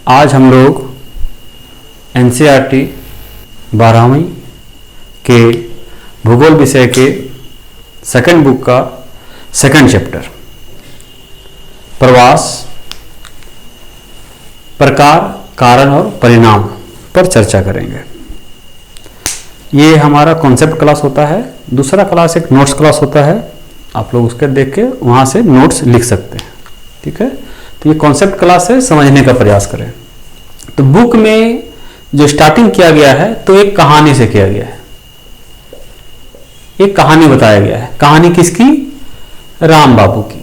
आज हम लोग एनसीईआरटी 12वीं के भूगोल विषय के सेकंड बुक का सेकंड चैप्टर प्रवास, प्रकार, कारण और परिणाम पर चर्चा करेंगे। ये हमारा कॉन्सेप्ट क्लास होता है। दूसरा क्लास एक नोट्स क्लास होता है, आप लोग उसके देख के वहाँ से नोट्स लिख सकते हैं। ठीक है, तो ये कॉन्सेप्ट क्लास है, समझने का प्रयास करें। तो बुक में जो स्टार्टिंग किया गया है तो एक कहानी से किया गया है, एक कहानी बताया गया है। कहानी किसकी? राम बाबू की।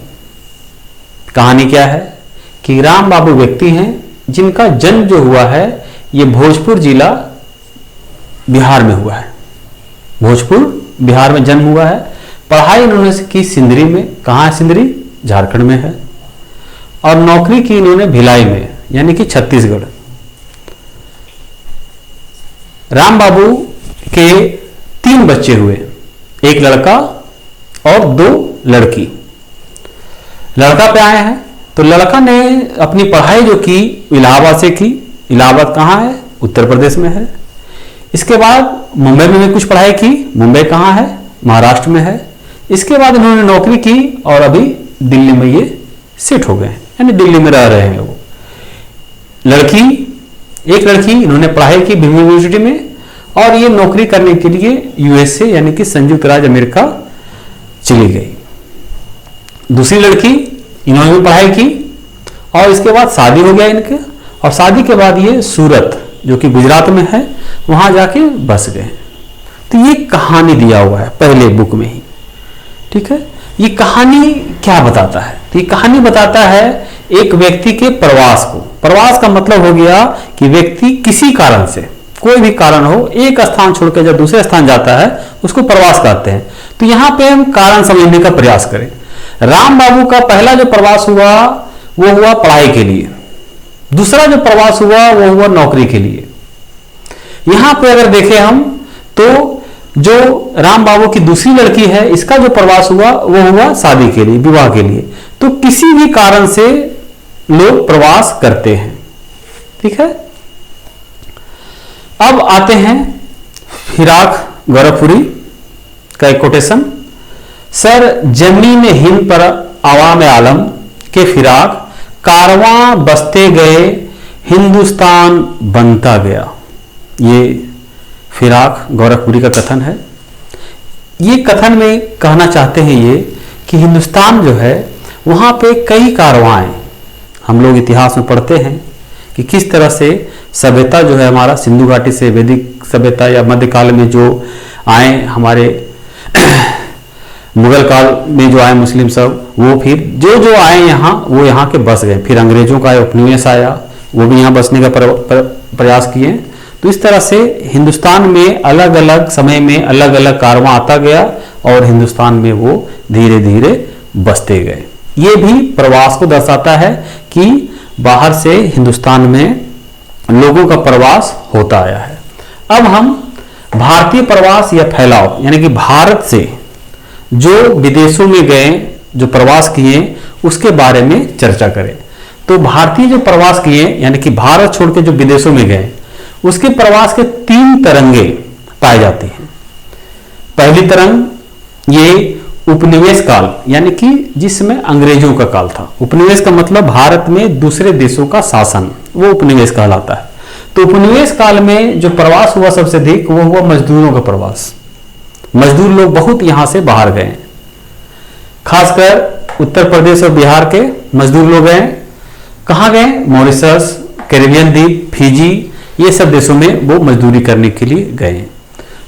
कहानी क्या है कि राम बाबू व्यक्ति हैं जिनका जन्म जो हुआ है ये भोजपुर जिला बिहार में हुआ है। भोजपुर बिहार में जन्म हुआ है। पढ़ाई इन्होंने की सिंदरी में। कहाँ है सिंदरी? झारखंड में है। और नौकरी की इन्होंने भिलाई में, यानी कि छत्तीसगढ़। राम बाबू के 3 बच्चे हुए, एक लड़का और 2 लड़की। लड़का पे आए हैं तो लड़का ने अपनी पढ़ाई जो की इलाहाबाद से की। इलाहाबाद कहाँ है? उत्तर प्रदेश में है। इसके बाद मुंबई में भी कुछ पढ़ाई की। मुंबई कहाँ है? महाराष्ट्र में है। इसके बाद इन्होंने नौकरी की और अभी दिल्ली में ये सेट हो गए हैं, यानी दिल्ली में रह रहे हैं वो। एक लड़की इन्होंने पढ़ाई की भीम यूनिवर्सिटी में और ये नौकरी करने के लिए यूएसए यानी कि संयुक्त राज्य अमेरिका चली गई। दूसरी लड़की इन्होंने भी पढ़ाई की और इसके बाद शादी हो गया इनके, और शादी के बाद ये सूरत जो कि गुजरात में है वहां जाके बस गए। तो ये कहानी दिया हुआ है पहले बुक में ही। ठीक है, ये कहानी क्या बताता है? तो ये कहानी बताता है एक व्यक्ति के प्रवास को। प्रवास का मतलब हो गया कि व्यक्ति किसी कारण से, कोई भी कारण हो, एक स्थान छोड़कर जब दूसरे स्थान जाता है उसको प्रवास कहते हैं। तो यहां पे हम कारण समझने का प्रयास करें। राम बाबू का पहला जो प्रवास हुआ वो हुआ पढ़ाई के लिए। दूसरा जो प्रवास हुआ वो हुआ नौकरी के लिए। यहां पे अगर देखें हम तो जो राम बाबू की दूसरी लड़की है इसका जो प्रवास हुआ वो हुआ शादी के लिए, विवाह के लिए। तो किसी भी कारण से लोग प्रवास करते हैं। ठीक है, अब आते हैं फिराक गोरखपुरी का एक कोटेशन। सर जमीन हिंद पर आवाम आलम के फिराक कारवां बसते गए, हिंदुस्तान बनता गया। ये फिराक गोरखपुरी का कथन है। ये कथन में कहना चाहते हैं ये कि हिंदुस्तान जो है वहाँ पे कई कारवाएं, हम लोग इतिहास में पढ़ते हैं कि किस तरह से सभ्यता जो है हमारा सिंधु घाटी से वैदिक सभ्यता या मध्यकाल में जो आए, हमारे मुगल काल में जो आए मुस्लिम सब, वो फिर जो आए यहाँ वो यहाँ के बस गए। फिर अंग्रेजों का उपनिवेश आया, वो भी यहाँ बसने का प्रयास किए। तो इस तरह से हिंदुस्तान में अलग अलग समय में अलग अलग कारवां आता गया और हिंदुस्तान में वो धीरे धीरे बसते गए। ये भी प्रवास को दर्शाता है कि बाहर से हिंदुस्तान में लोगों का प्रवास होता आया है। अब हम भारतीय प्रवास या फैलाव यानी कि भारत से जो विदेशों में गए, जो प्रवास किए, उसके बारे में चर्चा करें। तो भारतीय जो प्रवास किए यानी कि भारत छोड़ के जो विदेशों में गए, उसके प्रवास के 3 तरंगे पाए जाते हैं। पहली तरंग ये उपनिवेश काल, यानी कि जिसमें अंग्रेजों का काल था। उपनिवेश का मतलब भारत में दूसरे देशों का शासन, वो उपनिवेश कहलाता है। तो उपनिवेश काल में जो प्रवास हुआ सबसे अधिक वो हुआ मजदूरों का प्रवास। मजदूर लोग बहुत यहां से बाहर गए, खासकर उत्तर प्रदेश और बिहार के मजदूर लोग गए। कहाँ गए? मॉरिशस, कैरिबियन द्वीप, फिजी, ये सब देशों में वो मजदूरी करने के लिए गए।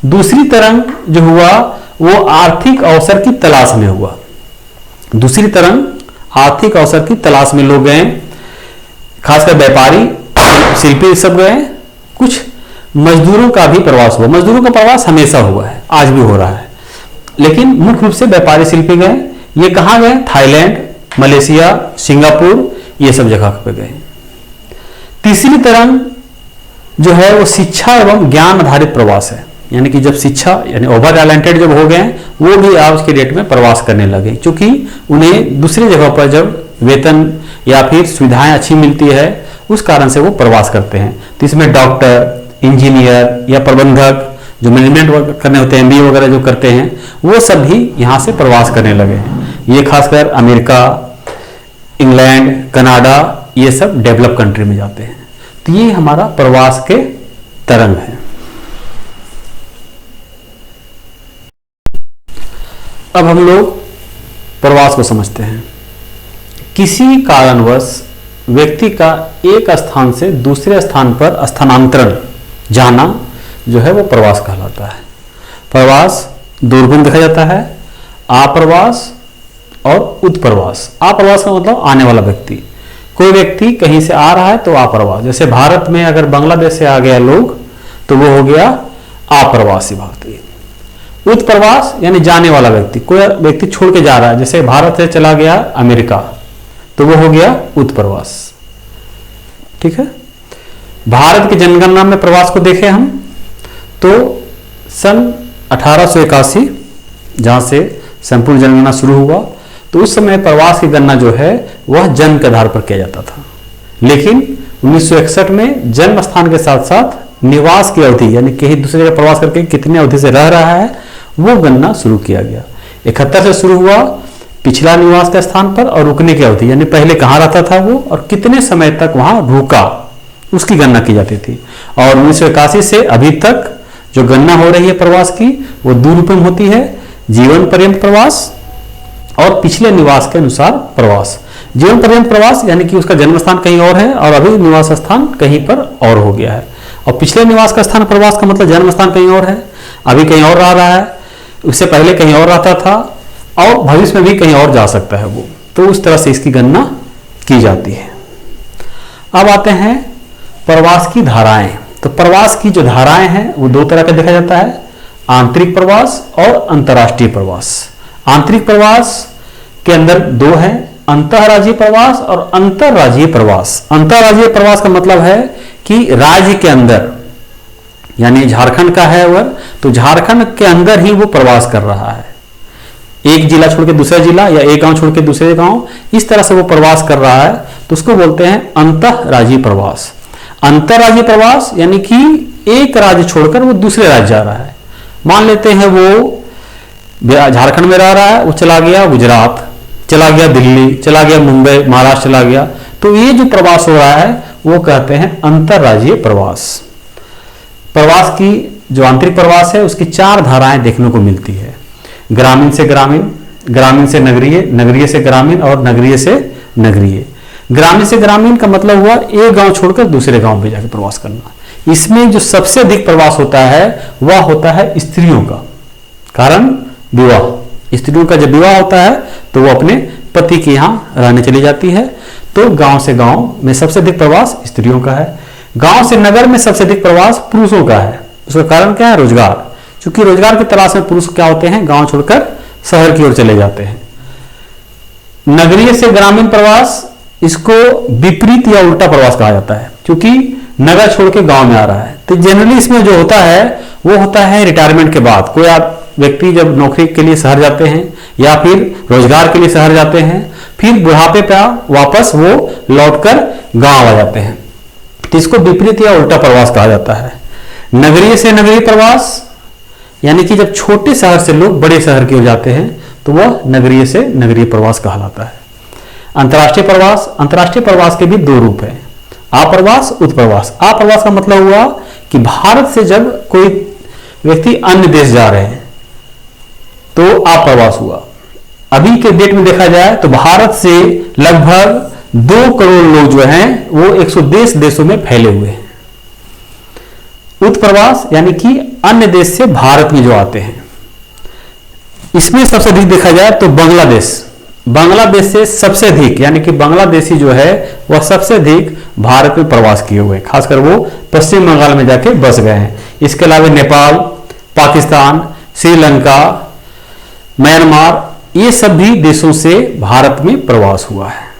दूसरी तरंग जो हुआ वो आर्थिक अवसर की तलाश में हुआ। दूसरी तरंग आर्थिक अवसर की तलाश में लोग गए, खासकर व्यापारी, शिल्पी सब गए। कुछ मजदूरों का भी प्रवास हुआ। मजदूरों का प्रवास हमेशा हुआ है, आज भी हो रहा है, लेकिन मुख्य रूप से व्यापारी शिल्पी गए। ये कहाँ गए? थाईलैंड, मलेशिया, सिंगापुर, ये सब जगह पे गए। तीसरी तरंग जो है वो शिक्षा एवं ज्ञान आधारित प्रवास है, यानी कि जब शिक्षा यानी ओवर टैलेंटेड जब हो गए वो भी आज के डेट में प्रवास करने लगे, क्योंकि उन्हें दूसरी जगह पर जब वेतन या फिर सुविधाएं अच्छी मिलती है, उस कारण से वो प्रवास करते हैं। तो इसमें डॉक्टर, इंजीनियर या प्रबंधक जो मैनेजमेंट वर्क करने होते हैं, एमबीए वगैरह जो करते हैं, वो सब भी यहाँ से प्रवास करने लगे हैं। ये खासकर अमेरिका, इंग्लैंड, कनाडा, ये सब डेवलप कंट्री में जाते हैं। तो ये हमारा प्रवास के तरंग है। अब हम लोग प्रवास को समझते हैं। किसी कारणवश व्यक्ति का एक स्थान से दूसरे स्थान पर स्थानांतरण, जाना जो है वो प्रवास कहलाता है। प्रवास दो रूप में देखा जाता है, आप्रवास और उत्प्रवास। आप्रवास का मतलब आने वाला व्यक्ति, कोई व्यक्ति कहीं से आ रहा है तो आप्रवास। जैसे भारत में अगर बांग्लादेश से आ गया लोग तो वो हो गया आप्रवासी भारतीय। उत्प्रवास यानी जाने वाला व्यक्ति, कोई व्यक्ति छोड़ के जा रहा है, जैसे भारत से चला गया अमेरिका तो वो हो गया उत्प्रवास। ठीक है। भारत की जनगणना में प्रवास को देखें हम तो सन 1881 जहां से संपूर्ण जनगणना शुरू हुआ, तो उस समय प्रवास की गणना जो है वह जन्म के आधार पर किया जाता था। लेकिन 1961 में जन्म स्थान के साथ साथ निवास की अवधि, यानी कहीं दूसरी जगह प्रवास करके कितने अवधि से रह रहा है, वो गणना शुरू किया गया। 71 से शुरू हुआ पिछला निवास के स्थान पर और रुकने की अवधि, यानी पहले कहाँ रहता था वो और कितने समय तक वहां रुका, उसकी गणना की जाती थी। और 1981 से अभी तक जो गणना हो रही है प्रवास की, वो दो रूप में होती है, जीवन पर्यंत प्रवास और पिछले निवास के अनुसार प्रवास। जीवन पर्यंत प्रवास यानी कि उसका जन्म स्थान कहीं और है और अभी निवास स्थान कहीं पर और हो गया है। और पिछले निवास का स्थान प्रवास का मतलब जन्म स्थान कहीं और है, अभी कहीं और रह रहा है, उससे पहले कहीं और रहता था और भविष्य में भी कहीं और जा सकता है वो। तो उस तरह से इसकी गणना की जाती है। अब आते हैं प्रवास की धाराएं। तो प्रवास की जो धाराएं हैं वो दो तरह का देखा जाता है, आंतरिक प्रवास और अंतर्राष्ट्रीय प्रवास। आंतरिक प्रवास के अंदर दो हैं, अंतर्राज्यीय प्रवास और अंतर्राज्यीय प्रवास। अंतर्राज्यीय प्रवास का मतलब है कि राज्य के अंदर, यानी झारखंड का है वह, तो झारखंड के अंदर ही वो प्रवास कर रहा है, एक जिला छोड़ के दूसरा जिला या एक गांव छोड़ के दूसरे गांव, इस तरह से वो प्रवास कर रहा है, तो उसको बोलते हैं अंतर्राज्यीय प्रवास। अंतर्राज्यीय प्रवास यानी कि एक राज्य छोड़कर वो दूसरे राज्य जा रहा है। मान लेते हैं वो झारखंड में रह रहा है, वो चला गया गुजरात, चला गया दिल्ली, चला गया मुंबई, महाराष्ट्र चला गया, तो ये जो प्रवास हो रहा है वो कहते हैं अंतर्राज्यीय प्रवास। प्रवास की जो आंतरिक प्रवास है उसकी चार धाराएं देखने को मिलती है, ग्रामीण से ग्रामीण, ग्रामीण से नगरीय, नगरीय से ग्रामीण और नगरीय से नगरीय। ग्रामीण से ग्रामीण का मतलब हुआ एक गांव छोड़कर दूसरे गांव में जाकर प्रवास करना। इसमें जो सबसे अधिक प्रवास होता है वह होता है स्त्रियों का, कारण विवाह। स्त्रियों का जब विवाह होता है तो वो अपने पति के यहाँ रहने चली जाती है, तो गांव से गांव में सबसे अधिक प्रवास स्त्रियों का है। गांव से नगर में सबसे अधिक प्रवास पुरुषों का है। उसका कारण क्या है? रोजगार। क्योंकि रोजगार की तलाश में पुरुष क्या होते हैं, गांव छोड़कर शहर की ओर चले जाते हैं। नगरीय से ग्रामीण प्रवास, इसको विपरीत या उल्टा प्रवास कहा जाता है, क्योंकि नगर छोड़ के गांव में आ रहा है। तो जनरली इसमें जो होता है वो होता है रिटायरमेंट के बाद, कोई व्यक्ति जब नौकरी के लिए शहर जाते हैं या फिर रोजगार के लिए शहर जाते हैं, फिर बुढ़ापे पर वापस वो लौटकर गांव आ जाते हैं, तो इसको विपरीत या उल्टा प्रवास कहा जाता है। नगरीय से नगरीय प्रवास यानी कि जब छोटे शहर से लोग बड़े शहर की ओर जाते हैं तो वह नगरीय से नगरीय प्रवास कहलाता है। अंतर्राष्ट्रीय प्रवास, अंतर्राष्ट्रीय प्रवास के भी दो रूप हैं, आप्रवास, उत्प्रवास। आप्रवास का मतलब हुआ कि भारत से जब कोई व्यक्ति अन्य देश जा रहे हैं तो आप्रवास हुआ। अभी के डेट में देखा जाए तो भारत से लगभग 2 करोड़ लोग जो हैं वो 110 देशों में फैले हुए हैं। उत्प्रवास यानी कि अन्य देश से भारत में जो आते हैं, इसमें सबसे अधिक देखा जाए तो बांग्लादेश, बांग्लादेश से सबसे अधिक, यानी कि बांग्लादेशी जो है वह सबसे अधिक भारत में प्रवास किए हुए, खासकर वो पश्चिम बंगाल में जाके बस गए हैं। इसके अलावा नेपाल, पाकिस्तान, श्रीलंका, म्यांमार, ये सभी देशों से भारत में प्रवास हुआ है।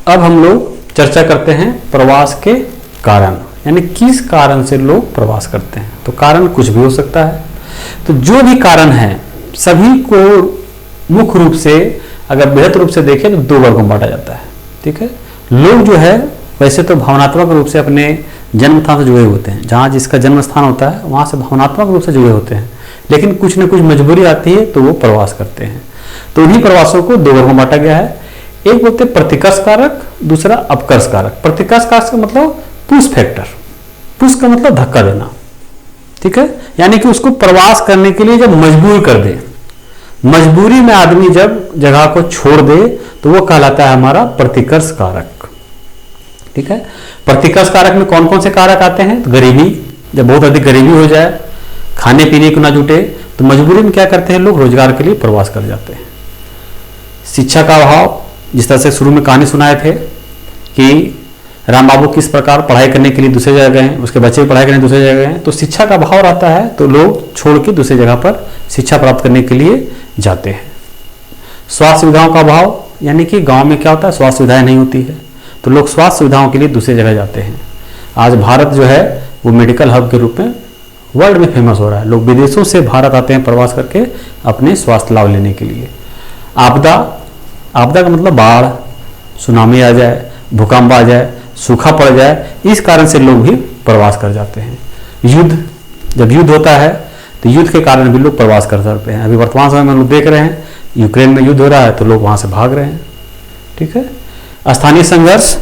अब हम लोग चर्चा करते हैं प्रवास के कारण, यानी किस कारण से लोग प्रवास करते हैं। तो कारण कुछ भी हो सकता है, तो जो भी कारण है सभी को मुख्य रूप से अगर बृहद रूप से देखें तो दो वर्गों में बांटा जाता है। ठीक है, लोग जो है वैसे तो भावनात्मक रूप से अपने जन्म स्थान से जुड़े होते हैं, जहाँ जिसका जन्म स्थान होता है वहाँ से भावनात्मक रूप से जुड़े होते हैं, लेकिन कुछ न कुछ मजबूरी आती है तो वो प्रवास करते हैं। तो उन्हीं प्रवासों को दो वर्गों में बांटा गया है। एक बोलते हैं प्रतिकर्ष कारक, दूसरा अपकर्ष कारक। प्रतिकर्ष कारक का मतलब पुश फैक्टर, पुश का मतलब धक्का देना। ठीक है, यानी कि उसको प्रवास करने के लिए जब मजबूर कर दे, मजबूरी में आदमी जब जगह को छोड़ दे तो वो कहलाता है हमारा प्रतिकर्ष कारक। ठीक है, प्रतिकर्ष कारक में कौन कौन से कारक आते हैं? तो गरीबी, जब बहुत अधिक गरीबी हो जाए, खाने पीने को ना जुटे, तो मजबूरी में क्या करते हैं लोग? रोजगार के लिए प्रवास कर जाते हैं। शिक्षा का अभाव, जिस तरह से शुरू में कहानी सुनाए थे कि राम बाबू किस प्रकार पढ़ाई करने के लिए दूसरे जगह गए, उसके बच्चे पढ़ाई करने दूसरे जगह गए, तो शिक्षा का अभाव रहता है तो लोग छोड़ के दूसरी जगह पर शिक्षा प्राप्त करने के लिए जाते हैं। स्वास्थ्य सुविधाओं का अभाव, यानी कि गांव में क्या होता है, स्वास्थ्य सुविधाएं नहीं होती है तो लोग स्वास्थ्य सुविधाओं के लिए दूसरी जगह जाते हैं। आज भारत जो है वो मेडिकल हब के रूप में वर्ल्ड में फेमस हो रहा है। लोग विदेशों से भारत आते हैं प्रवास करके अपने स्वास्थ्य लाभ लेने के लिए। आपदा, आपदा का मतलब बाढ़, सुनामी आ जाए, भूकंप आ जाए, सूखा पड़ जाए, इस कारण से लोग भी प्रवास कर जाते हैं। युद्ध, जब युद्ध होता है तो युद्ध के कारण भी लोग प्रवास कर सकते हैं। अभी वर्तमान समय में लोग देख रहे हैं यूक्रेन में युद्ध हो रहा है तो लोग वहां से भाग रहे हैं। ठीक है, स्थानीय संघर्ष,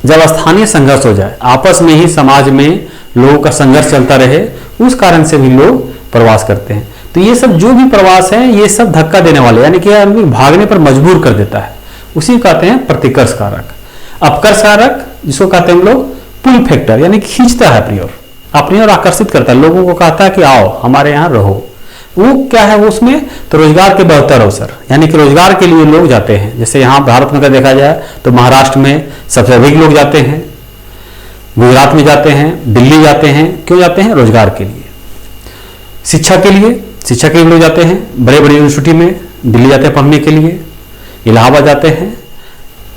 जब स्थानीय संघर्ष हो जाए, आपस में ही समाज में लोगों का संघर्ष चलता रहे, उस कारण से भी लोग प्रवास करते हैं। तो ये सब जो भी प्रवास है ये सब धक्का देने वाले, यानी कि आदमी भागने पर मजबूर कर देता है, उसी को कहते हैं प्रतिकर्ष कारक। अपकर्ष कारक, जिसको कहते हैं हम लोग पुल फैक्टर, यानी खींचता है अपनी ओर आकर्षित करता है, लोगों को कहता है कि आओ हमारे यहाँ रहो। वो क्या है वो उसमें? तो रोजगार के बेहतर अवसर, यानी कि रोजगार के लिए लोग जाते हैं। जैसे यहाँ भारत में अगर देखा जाए तो महाराष्ट्र में सबसे अधिक लोग जाते हैं, गुजरात में जाते हैं, दिल्ली जाते हैं। क्यों जाते हैं? रोजगार के लिए। शिक्षा के लिए लोग जाते हैं, बड़े बड़े यूनिवर्सिटी में दिल्ली जाते हैं पढ़ने के लिए, इलाहाबाद जाते हैं।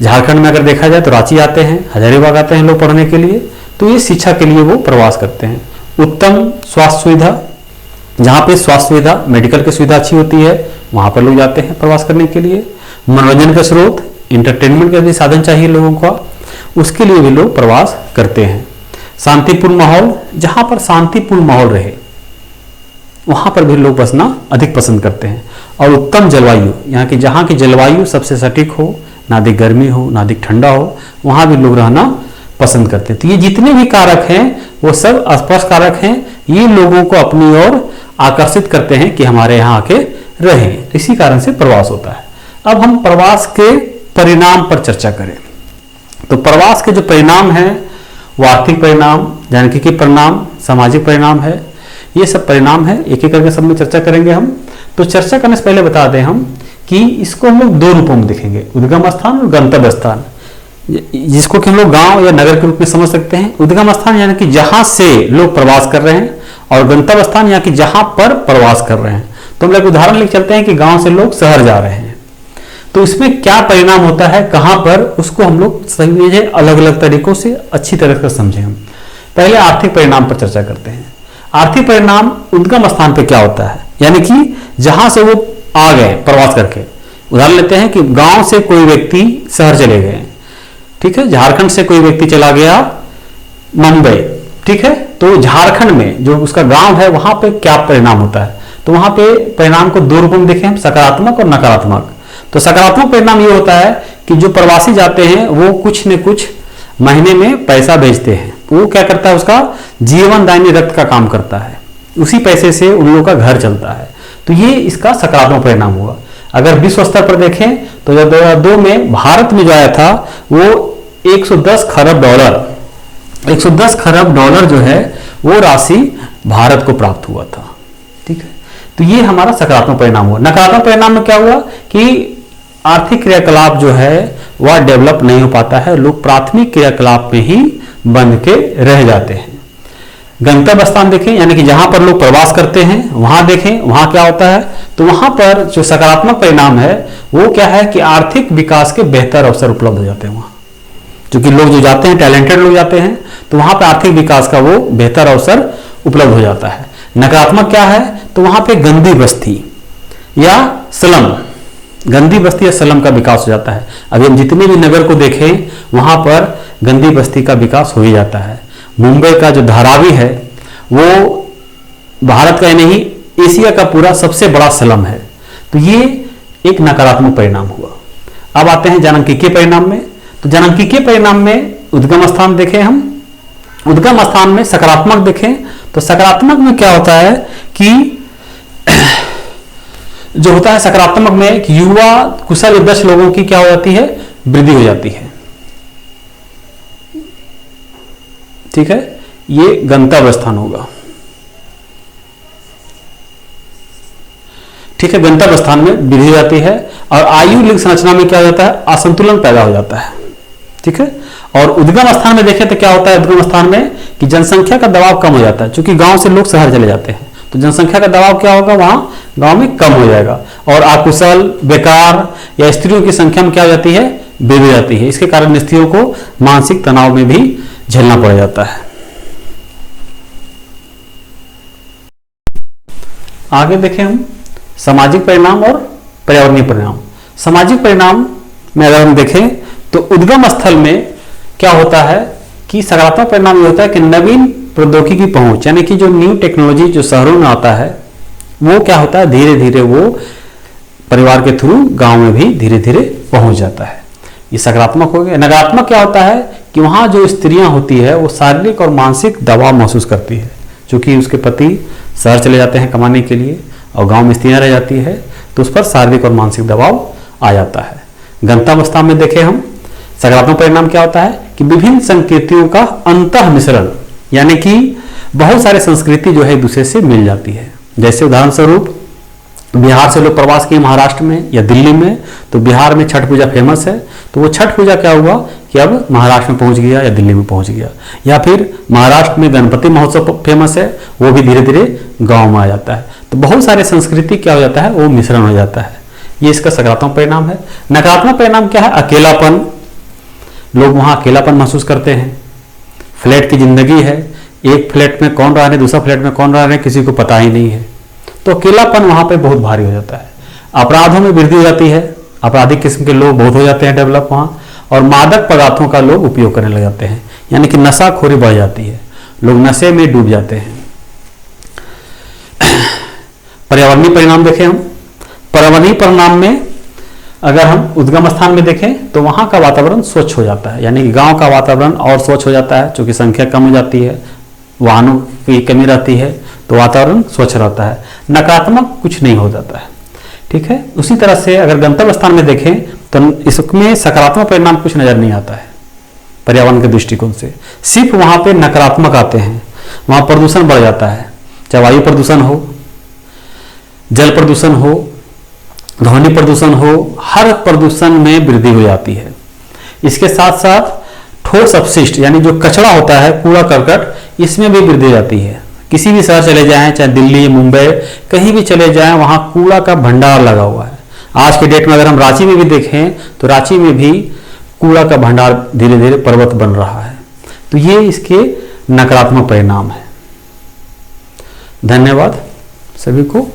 झारखंड में अगर देखा जाए तो रांची आते हैं, हजारीबाग आते हैं लोग पढ़ने के लिए। तो ये शिक्षा के लिए वो प्रवास करते हैं। उत्तम स्वास्थ्य सुविधा, जहाँ पे स्वास्थ्य सुविधा, मेडिकल की सुविधा अच्छी होती है वहां पर लोग जाते हैं प्रवास करने के लिए। मनोरंजन का स्रोत, इंटरटेनमेंट का भी साधन चाहिए लोगों का, उसके लिए भी लोग प्रवास करते हैं। शांतिपूर्ण माहौल, जहां पर शांतिपूर्ण माहौल रहे वहां पर भी लोग बसना अधिक पसंद करते हैं। और उत्तम जलवायु, यहाँ की जहाँ की जलवायु सबसे सटीक हो, ना अधिक गर्मी हो ना अधिक ठंडा हो, वहां भी लोग रहना पसंद करते हैं। तो ये जितने भी कारक हैं वो सब स्पर्श कारक हैं, ये लोगों को अपनी ओर आकर्षित करते हैं कि हमारे यहाँ आके रहें। इसी कारण से प्रवास होता है। अब हम प्रवास के परिणाम पर चर्चा करें तो प्रवास के जो परिणाम हैं वो आर्थिक परिणाम, जानकी परिणाम, सामाजिक परिणाम है। ये सब परिणाम है, एक एक करके सब में चर्चा करेंगे हम। तो चर्चा करने से पहले बता दें हम कि इसको हम लोग दो रूपों में देखेंगे, उद्गम स्थान और गंतव्य स्थान, जिसको कि हम लोग गांव या नगर के रूप में समझ सकते हैं। उद्गम स्थान यानी कि जहां से लोग प्रवास कर रहे हैं, और गंतव्य स्थान यानी कि जहां पर प्रवास कर रहे हैं। तो हम लोग उदाहरण लिख चलते हैं कि गांव से लोग शहर जा रहे हैं, तो इसमें क्या परिणाम होता है, कहां पर, उसको हम लोग सही अलग अलग तरीकों से अच्छी तरह से समझें। हम पहले आर्थिक परिणाम पर चर्चा करते हैं। आर्थिक परिणाम उद्गम स्थान पर क्या होता है, यानी कि जहां से वो आ गए प्रवास करके। उदाहरण लेते हैं कि गांव से कोई व्यक्ति शहर चले गए, ठीक है, झारखंड से कोई व्यक्ति चला गया मुंबई, ठीक है, तो झारखंड में जो उसका गांव है वहां पे क्या परिणाम होता है। तो वहां पे परिणाम को दो रूपों में देखें हम, सकारात्मक और नकारात्मक। तो सकारात्मक परिणाम ये होता है कि जो प्रवासी जाते हैं वो कुछ न कुछ महीने में पैसा भेजते हैं। वो क्या करता है, उसका जीवनदायिनी रक्त का काम करता है, उसी पैसे से उन लोगों का घर चलता है। तो ये इसका सकारात्मक परिणाम हुआ। अगर विश्व स्तर पर देखें तो 2002 में भारत में जो आया था वो 110 खरब डॉलर जो है वो राशि भारत को प्राप्त हुआ था। ठीक है, तो ये हमारा सकारात्मक परिणाम हुआ। नकारात्मक परिणाम में क्या हुआ कि आर्थिक क्रियाकलाप जो है वह डेवलप नहीं हो पाता है, लोग प्राथमिक क्रियाकलाप में ही बंध के रह जाते हैं। गंतव्य स्थान देखें, यानी कि जहां पर लोग प्रवास करते हैं वहां देखें वहां क्या होता है। तो वहां पर जो सकारात्मक परिणाम है वो क्या है कि आर्थिक विकास के बेहतर अवसर उपलब्ध हो जाते हैं वहां, क्योंकि लोग जो जाते हैं टैलेंटेड लोग जाते हैं, तो वहां पर आर्थिक विकास का वो बेहतर अवसर उपलब्ध हो जाता है। नकारात्मक क्या है, तो वहां पे गंदी बस्ती, या स्लम, गंदी बस्ती या स्लम का विकास हो जाता है। अभी हम जितने भी नगर को देखें वहां पर गंदी बस्ती का विकास हो ही जाता है। मुंबई का जो धारावी है वो भारत का ही नहीं एशिया का पूरा सबसे बड़ा स्लम है। तो ये एक नकारात्मक परिणाम हुआ। अब आते हैं जनांकीय परिणाम में। तो जनांकीय परिणाम में उद्गम स्थान देखें हम, उद्गम स्थान में सकारात्मक देखें तो सकारात्मक में क्या होता है कि जो होता है सकारात्मक में कि युवा कुशल दक्ष लोगों की क्या हो जाती है, वृद्धि हो जाती है। ठीक है, ये गंतव्य स्थान होगा। ठीक है, गंतव्य स्थान में वृद्धि हो जाती है और आयु लिंग संरचना में क्या हो जाता है, असंतुलन पैदा हो जाता है। ठीक है, और उद्गम स्थान में देखें तो क्या होता है, उद्गम स्थान में कि जनसंख्या का दबाव कम हो जाता है, क्योंकि गांव से लोग शहर चले जाते हैं तो जनसंख्या का दबाव क्या होगा, वहां गांव में कम हो जाएगा और अकुशल, बेकार या स्त्रियों की संख्या में क्या हो जाती है, बढ़ जाती है। इसके कारण स्त्रियों को मानसिक तनाव में भी झेलना पड़ जाता है। आगे देखें हम सामाजिक परिणाम और पर्यावरणीय परिणाम। सामाजिक परिणाम में अगर हम देखें तो उद्गम स्थल में क्या होता है कि सकारात्मक परिणाम ये होता है कि नवीन प्रौद्योगिकी की पहुंच, यानी कि जो न्यू टेक्नोलॉजी जो शहरों में आता है वो क्या होता है, धीरे धीरे वो परिवार के थ्रू गांव में भी धीरे धीरे पहुंच जाता है। ये सकारात्मक हो गया। नकारात्मक क्या होता है कि वहां जो स्त्रियां होती है वो शारीरिक और मानसिक दबाव महसूस करती है, क्योंकि उसके पति शहर चले जाते हैं कमाने के लिए और गांव में स्त्रियां रह जाती है तो उस पर शारीरिक और मानसिक दबाव आ जाता है। गंतव्य स्थान में देखें हम सकारात्मक परिणाम क्या होता है कि विभिन्न संस्कृतियों का अंतः मिश्रण, यानी कि बहुत सारे संस्कृति जो है एक दूसरे से मिल जाती है। जैसे उदाहरण स्वरूप बिहार से लोग प्रवास किए महाराष्ट्र में या दिल्ली में, तो बिहार में छठ पूजा फेमस है, तो वो छठ पूजा क्या हुआ कि अब महाराष्ट्र में पहुंच गया या दिल्ली में पहुंच गया। या फिर महाराष्ट्र में गणपति महोत्सव फेमस है, वो भी धीरे धीरे गांव में आ जाता है। तो बहुत सारे संस्कृति क्या हो जाता है, वो मिश्रण हो जाता है। ये इसका सकारात्मक परिणाम है। नकारात्मक परिणाम क्या है, अकेलापन, लोग वहां अकेलापन महसूस करते हैं। फ्लैट की जिंदगी है, एक फ्लैट में कौन रह रहे, दूसरा फ्लैट में कौन रह रहे, किसी को पता ही नहीं है, तो अकेलापन वहां पे बहुत भारी हो जाता है। अपराधों में वृद्धि हो जाती है, आपराधिक किस्म के लोग बहुत हो जाते हैं डेवलप वहां, और मादक पदार्थों का लोग उपयोग करने लग जाते हैं, यानी कि नशाखोरी बढ़ जाती है, लोग नशे में डूब जाते हैं। पर्यावरणीय परिणाम देखें हम, पर्यावरणीय परिणाम में अगर हम उद्गम स्थान में देखें तो वहां का वातावरण स्वच्छ हो जाता है, यानी कि गांव का वातावरण और स्वच्छ हो जाता है, क्योंकि संख्या कम हो जाती है, वाहनों की कमी रहती है, तो वातावरण स्वच्छ रहता है। नकारात्मक कुछ नहीं हो जाता है। ठीक है, उसी तरह से अगर गंतव्य स्थान में देखें तो इसमें सकारात्मक परिणाम कुछ नजर नहीं आता है पर्यावरण के दृष्टिकोण से, सिर्फ वहां पे नकारात्मक आते हैं। वहां प्रदूषण बढ़ जाता है, चाहे वायु प्रदूषण हो, जल प्रदूषण हो, ध्वनि प्रदूषण हो, हर प्रदूषण में वृद्धि हो जाती है। इसके साथ साथ ठोस अपशिष्ट, यानी जो कचरा होता है, कूड़ा करकट, इसमें भी वृद्धि हो जाती है। किसी भी शहर चले जाएं, चाहे दिल्ली, मुंबई, कहीं भी चले जाएं, वहां कूड़ा का भंडार लगा हुआ है। आज के डेट में अगर हम रांची में भी देखें तो रांची में भी कूड़ा का भंडार धीरे धीरे पर्वत बन रहा है। तो ये इसके नकारात्मक परिणाम है। धन्यवाद सभी को।